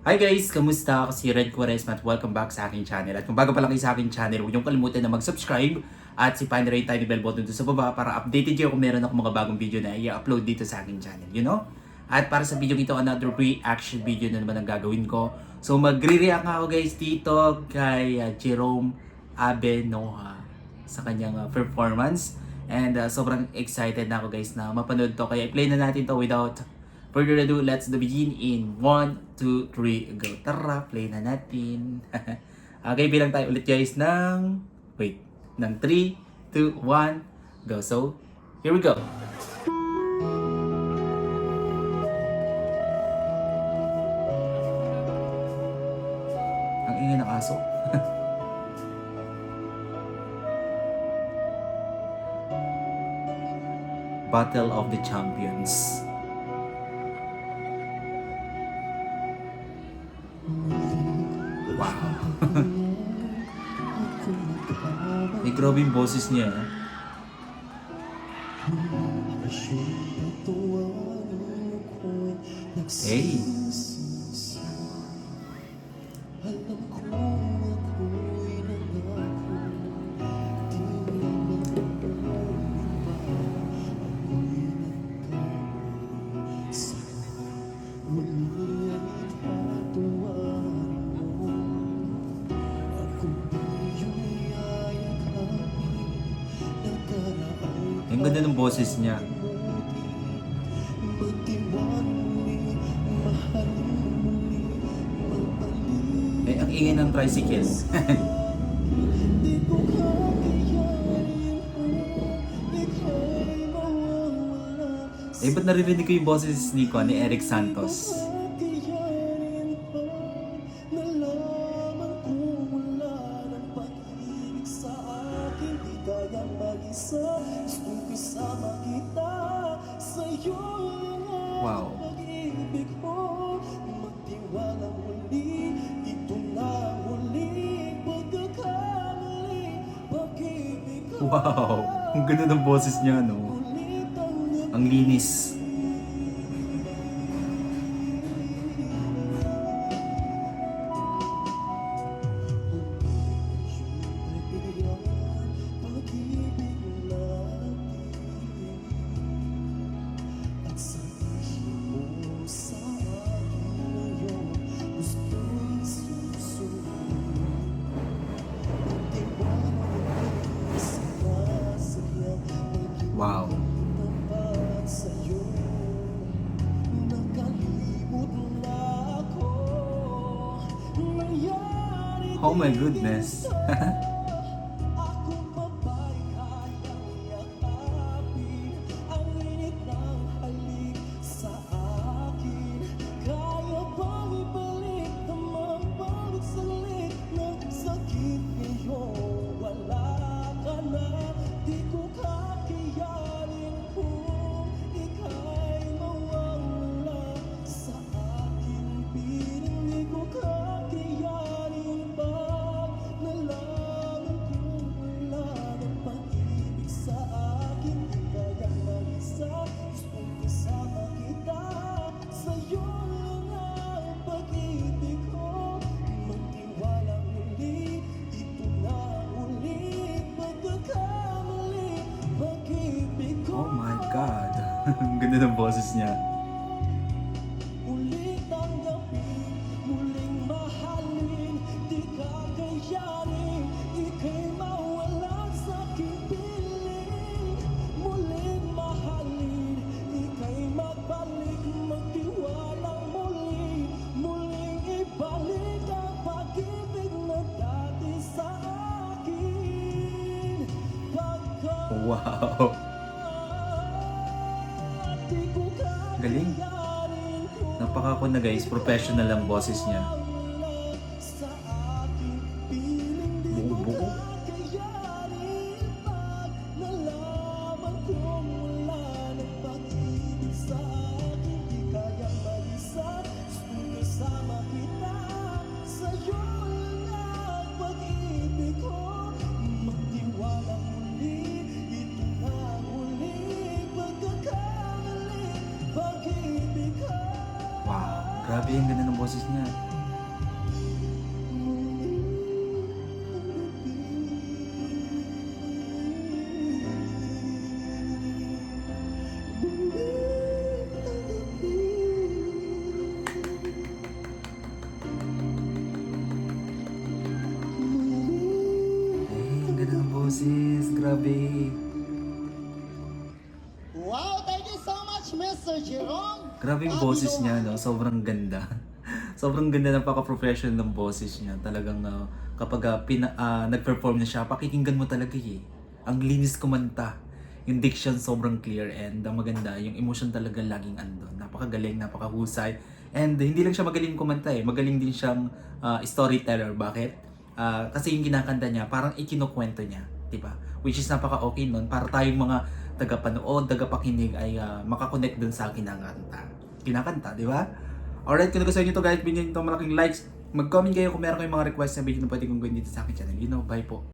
Hi guys! Kamusta? Ako si Red Quaresma at welcome back sa aking channel. At kung bago pa lang kayo sa aking channel, huwag niyong kalimutan na mag-subscribe at si rin tiny bell button doon sa baba para updated kayo kung meron ako mga bagong video na i-upload dito sa aking channel. You know? At para sa video ito, another reaction video na naman ang gagawin ko. So magre-react ako guys dito kay Jerome Abenoja sa kanyang performance. And sobrang excited na ako guys na mapanood to. Kaya i-play na natin to without further ado, let's begin in 1, 2, 3, go. Tara, play na natin. Okay, bilang tayo ulit guys ng 3, 2, 1, go. So, here we go. Ang ingay ng aso. Battle of the Champions. Wow. May grabe yung boses niya. Hey. Ang ganda ng boses niya. Eh, ang ingay ng tricycle. Eh, ba't naririnig ko yung boses ni Eric Santos? Wow. Wow. Ang ganda ng boses niya, no? Ang linis. Wow. Oh my goodness. Oh my God. Ang ganda ng boses niya. Wow. Galing. Napaka na guys, professional ang boses niya. Buo-buo. Wow, grabe yung ganda ng boses niya. boses. Grabe. Wow, thank you so much, Mr. Jerome. Grabe yung boses niya, no? Sobrang ganda. Sobrang ganda, napaka-professional ng boses niya. Talagang kapag nag-perform na siya, pakikinggan mo talaga eh. Ang linis kumanta. Yung diction sobrang clear and maganda. Yung emotion talaga laging andun. Napakagaling, napakahusay. And hindi lang siya magaling kumanta eh. Magaling din siyang storyteller. Bakit? Kasi yung kinakanta niya, parang ikinukwento niya. Diba? Which is napaka-okay nun. Para tayong mga tagapanood, tagapakinig ay makakonect dun sa kinakanta, di ba? Alright, kung nagustuhan nyo ito guys, bigyan nyo ito malaking likes. Mag-comment kayo kung meron kayong mga request na video na pwede kong gawin dito sa akin channel. Bye po.